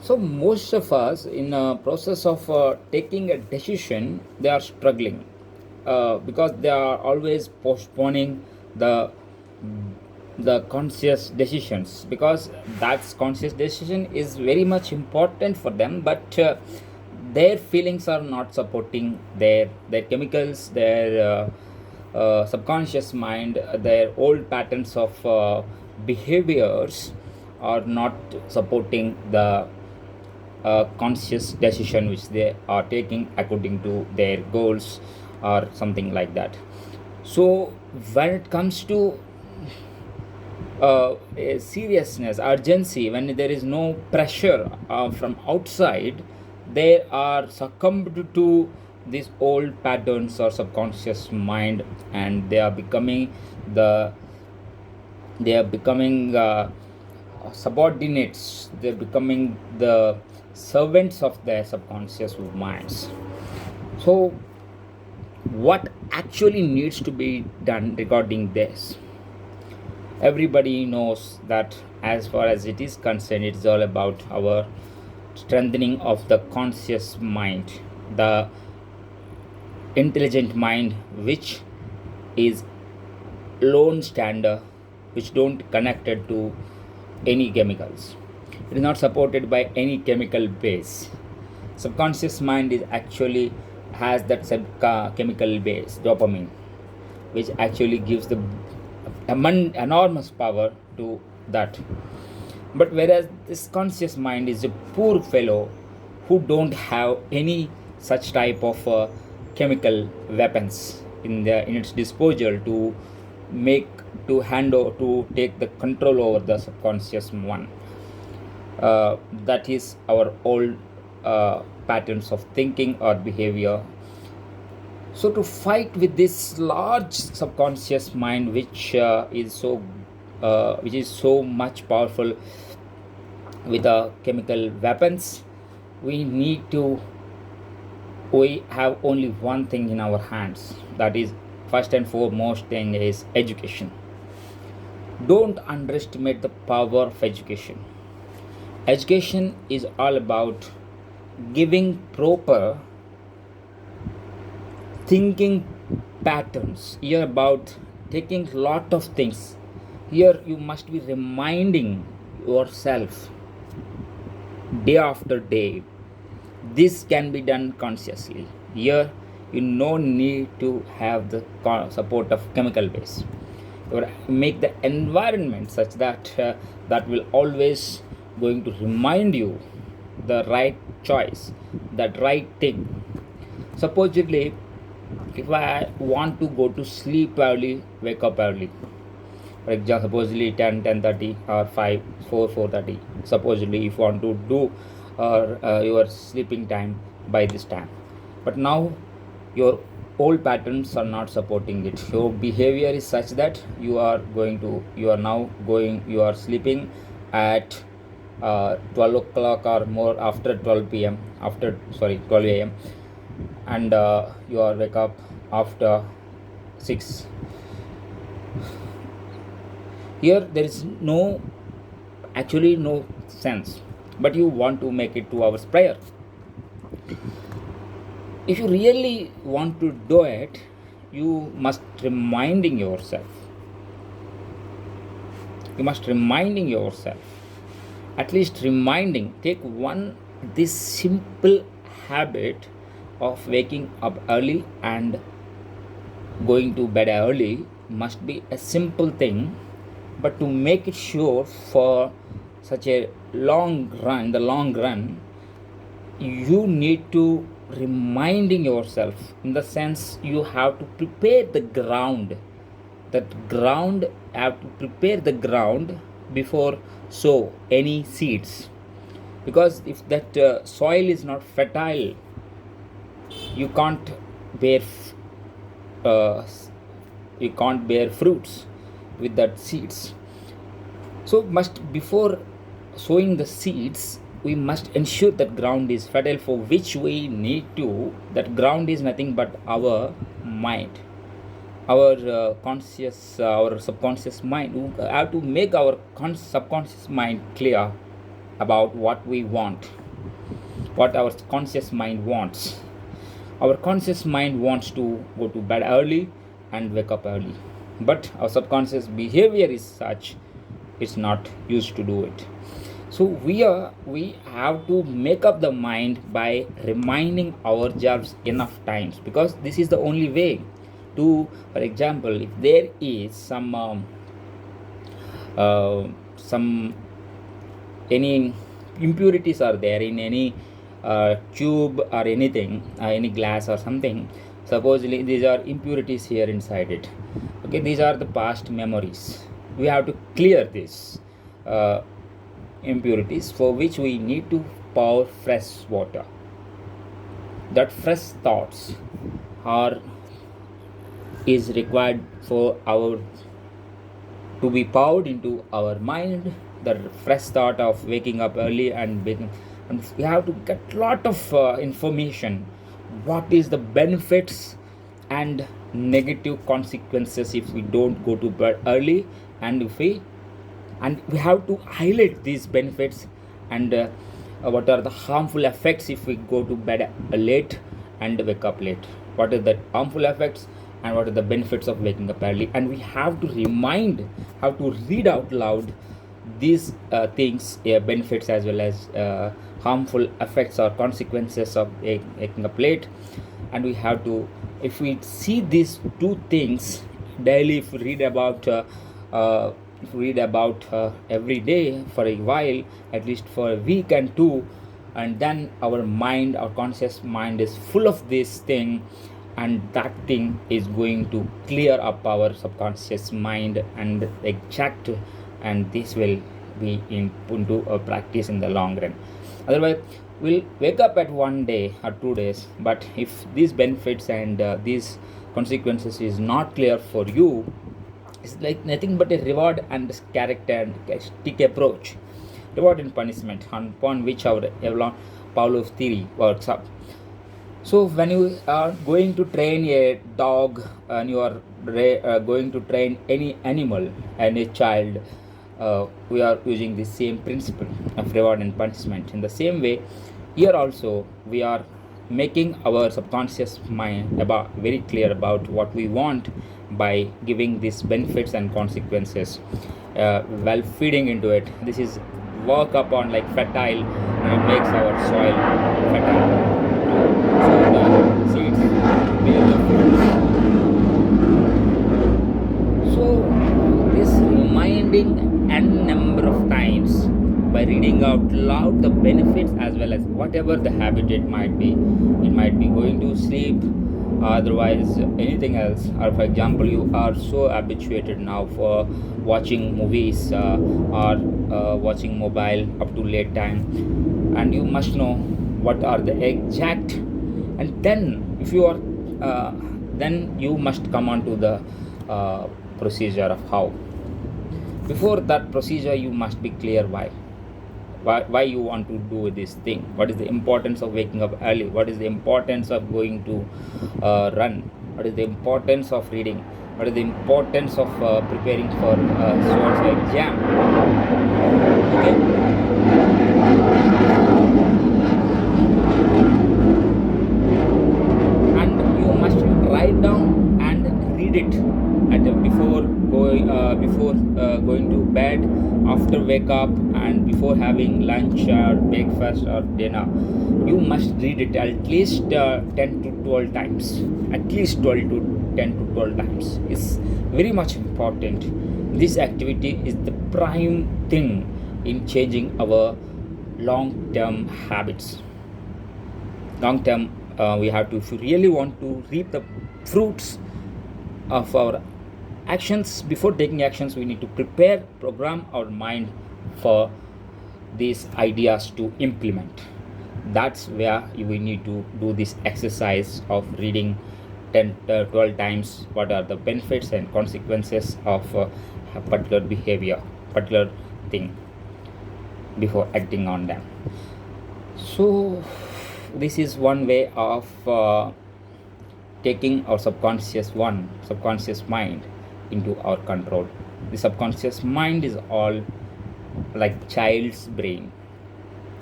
So most of us in a process of taking a decision, they are struggling because they are always postponing the conscious decisions, because that's conscious decision is very much important for them, but their feelings are not supporting their chemicals, their subconscious mind, their old patterns of behaviors are not supporting the conscious decision which they are taking according to their goals or something like that. So when it comes to a seriousness, urgency, when there is no pressure from outside, they are succumbed to these old patterns or subconscious mind, and they are becoming the they are becoming subordinates, they're becoming the servants of their subconscious minds. So what actually needs to be done regarding this? Everybody knows that as far as it is concerned, it's all about our strengthening of the conscious mind, the intelligent mind, which is lone stander, which don't connected to any chemicals. It is not supported by any chemical base. Subconscious mind is actually has that chemical base, dopamine, which actually gives the enormous power to that. But whereas this conscious mind is a poor fellow who don't have any such type of chemical weapons in its disposal to make to handle to take the control over the subconscious one. That is our old patterns of thinking or behavior. So to fight with this large subconscious mind, which is so much powerful with chemical weapons, we need to we have only one thing in our hands. That is, first and foremost thing is education. Don't underestimate the power of education. Education is all about giving proper thinking patterns. Here about taking lot of things. Here you must be reminding yourself day after day. This can be done consciously. Here you no need to have the support of chemical base. You make the environment such that that will always going to remind you the right choice, that right thing. Supposedly, if I want to go to sleep early, wake up early. For example, supposedly 10, 10:30 or 5, 4, 4:30. Supposedly, if you want to do your sleeping time by this time. But now your old patterns are not supporting it. Your behavior is such that you are sleeping at 12 o'clock or more, after 12 p.m. after 12 a.m. and you are wake up after 6. Here there is actually no sense, but you want to make it 2 hours prior. If you really want to do it, you must reminding yourself. At least reminding. Take this simple habit of waking up early and going to bed early must be a simple thing, but to make it sure for such a long run, you need to reminding yourself, in the sense you have to prepare the ground. Have to prepare the ground before sow any seeds, because if that soil is not fertile, you can't bear uh, fruits with that seeds. So before sowing the seeds, we must ensure that ground is fertile, for which we need to, that ground is nothing but our mind, our our subconscious mind. We have to make our subconscious mind clear. about what we want, what our conscious mind wants. Our conscious mind wants to go to bed early and wake up early, but our subconscious behavior is such it's not used to do it. So we have to make up the mind by reminding ourselves enough times, because this is the only way to, for example, if there is some any impurities are there in any tube or anything, any glass or something. Supposedly these are impurities here inside it. Okay, these are the past memories. We have to clear this impurities, for which we need to pour fresh water. That fresh thoughts are is required for our to be poured into our mind. The fresh thought of waking up early and we have to get lot of information. What is the benefits and negative consequences if we don't go to bed early, and if we have to highlight these benefits, and what are the harmful effects if we go to bed late and wake up late. What are the harmful effects and what are the benefits of waking up early, and we have to have to read out loud these things, benefits as well as harmful effects or consequences of waking up late. And we have to, if we see these two things daily, if we read about every day for a while, at least for a week and two, and then our mind, our conscious mind is full of this thing, and that thing is going to clear up our subconscious mind and exact, and this will be into a practice in the long run. Otherwise we'll wake up at 1 day or 2 days, but if these benefits and these consequences is not clear for you, it's like nothing but a reward and characteristic approach, reward and punishment, upon which our Pavlov's theory works up. So when you are going to train a dog, and you are going to train any animal and a child, we are using the same principle of reward and punishment. In the same way, here also we are making our subconscious mind very clear about what we want by giving these benefits and consequences while feeding into it. This is work upon like fertile, and it makes our soil fertile so the seeds bear the fruits. So this reminding n number of times by reading out loud the benefits as well as whatever the habit it might be. It might be going to sleep, otherwise anything else, or for example you are so habituated now for watching movies or watching mobile up to late time, and you must know what are the exact, and then if you are then you must come on to the procedure of how. Before that procedure you must be clear why you want to do this thing. What is the importance of waking up early? What is the importance of going to run? What is the importance of reading? What is the importance of preparing for so and so exam? Okay, and you must write down and read it before going to bed, after wake up, and before having lunch or breakfast or dinner. You must read it at least 10 to 12 times. At least 12 to 10 to 12 times is very much important. This activity is the prime thing in changing our long-term habits. Long-term, we have to, if you really want to reap the fruits of our actions, before taking actions we need to program our mind for these ideas to implement. That's where we need to do this exercise of reading 10 12 times what are the benefits and consequences of a particular behavior, particular thing, before acting on them. So this is one way of taking our subconscious mind into our control. The subconscious mind is all like child's brain.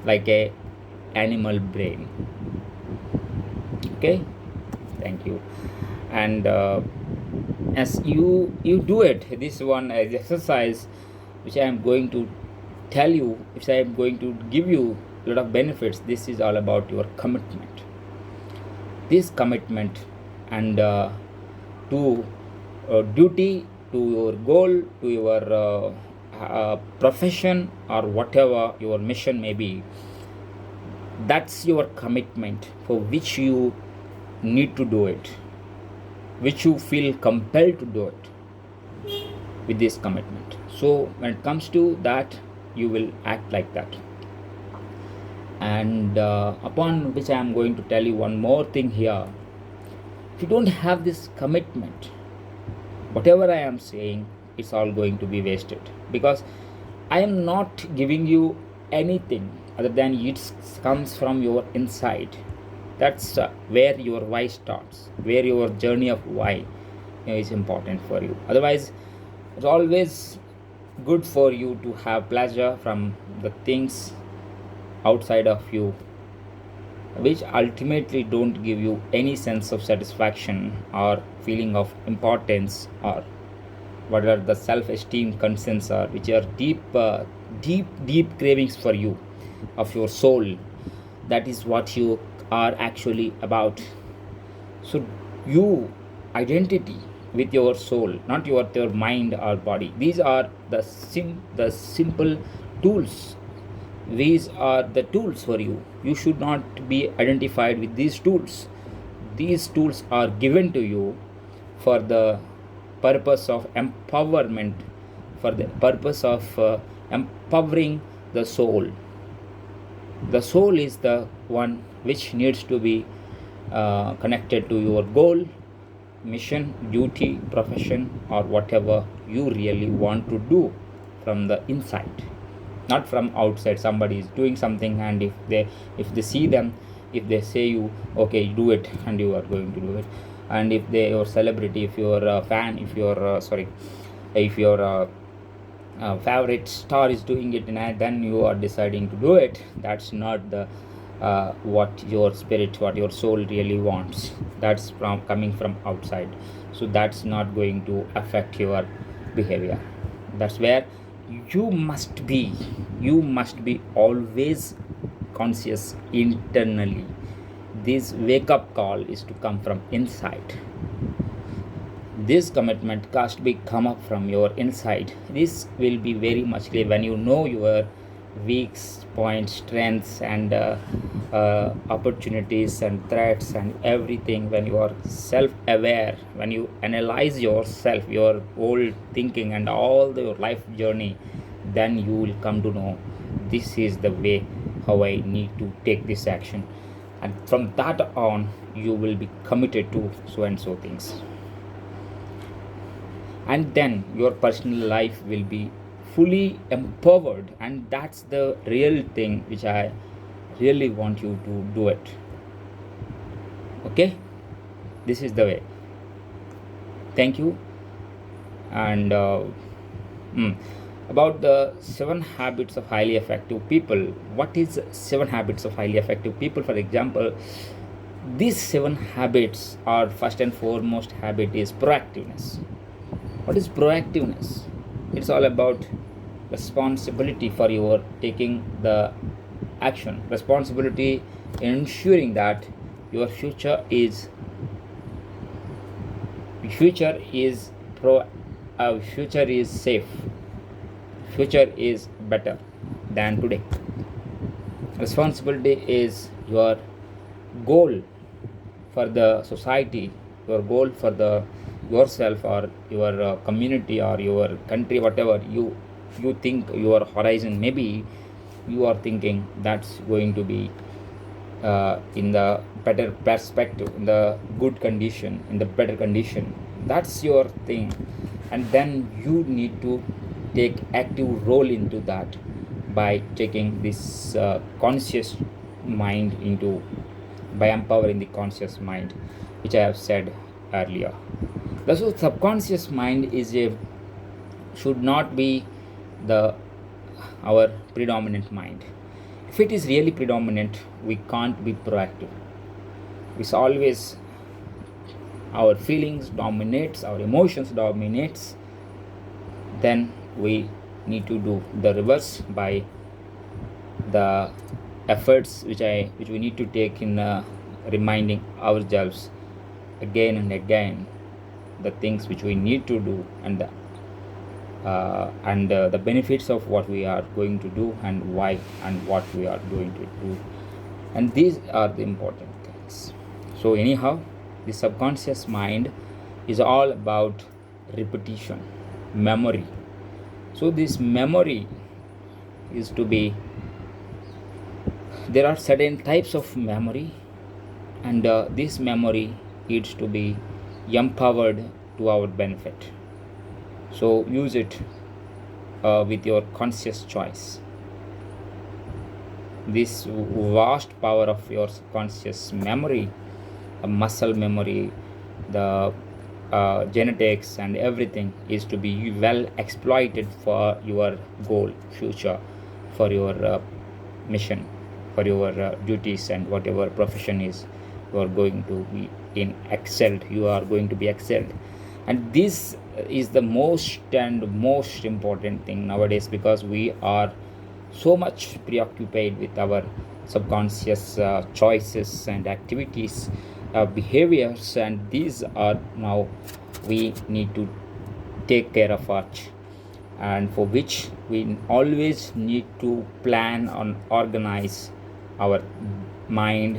like a animal brain. Okay, thank you. And as you do it, this one as exercise which I am going to tell you, which I am going to give you a lot of benefits. This is all about your commitment. This commitment and to duty, to your goal, to your profession, or whatever your mission may be. That's your commitment for which you need to do it, which you feel compelled to do it with this commitment. So when it comes to that, you will act like that. And upon which I am going to tell you one more thing here. If you don't have this commitment, whatever I am saying, it's all going to be wasted, because I am not giving you anything other than it comes from your inside. That's where your why starts, where your journey of why is important for you. Otherwise, it's always good for you to have pleasure from the things outside of you, which ultimately don't give you any sense of satisfaction or feeling of importance, or what are the self-esteem concerns are, which are deep cravings for you, of your soul. That is what you are actually about. So you identity with your soul, not your mind or body. These are the simple tools. These are the tools for you. You should not be identified with these tools. These tools are given to you for the purpose of empowerment, for the purpose of empowering the soul. The soul is the one which needs to be connected to your goal, mission, duty, profession, or whatever you really want to do from the inside, not from outside. Somebody is doing something, and if they see them, if they say you, okay, do it, and you are going to do it. And if they your celebrity, if you're a fan, if you're if your favorite star is doing it, and then you are deciding to do it, that's not the what your spirit, what your soul really wants. That's from coming from outside, so that's not going to affect your behavior. That's where you must be always conscious internally. This wake up call is to come from inside. This commitment has to be come up from your inside. This will be very much clear when you know your weak points, strengths, and opportunities and threats and everything. When you are self-aware, when you analyze yourself, your whole thinking and all your life journey, then you will come to know this is the way how I need to take this action. And from that on, you will be committed to so and so things. And then your personal life will be fully empowered, and that's the real thing which I really want you to do it. Okay, this is the way. Thank you. And about the 7 habits of highly effective people. What is 7 habits of highly effective people? For example, these 7 habits are, first and foremost habit is proactiveness. What is proactiveness? It's all about responsibility for your taking the action, responsibility in ensuring that your future is future is safe, future is better than today. Responsibility is your goal for the society, your goal for the yourself or your community or your country, whatever you think your horizon. Maybe you are thinking that's going to be in the better perspective, in the good condition, in the better condition. That's your thing, and then you need to take active role into that by taking this conscious mind into, by empowering the conscious mind, which I have said earlier. The subconscious mind should not be our predominant mind. if it is really predominant, we can't be proactive. It's always our feelings dominates, our emotions dominates, then we need to do the reverse by the efforts which we need to take in reminding ourselves again and again the things which we need to do, and the benefits of what we are going to do and why and what we are going to do, and these are the important things. So anyhow, the subconscious mind is all about repetition, memory. So this memory is to be, there are certain types of memory, and this memory needs to be empowered to our benefit. So use it with your conscious choice. This vast power of your subconscious memory, muscle memory, the genetics and everything is to be well exploited for your goal, future, for your mission, for your duties, and whatever profession is you are going to be in excelled, you are going to be excelled. And this is the most and most important thing nowadays, because we are so much preoccupied with our subconscious choices and activities, behaviors, and these are now we need to take care of it, and for which we always need to plan and organize our mind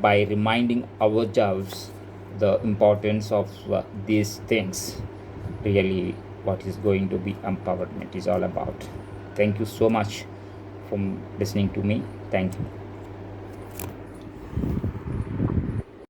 by reminding ourselves the importance of these things. Really, what is going to be empowerment is all about. Thank you so much for listening to me. Thank you.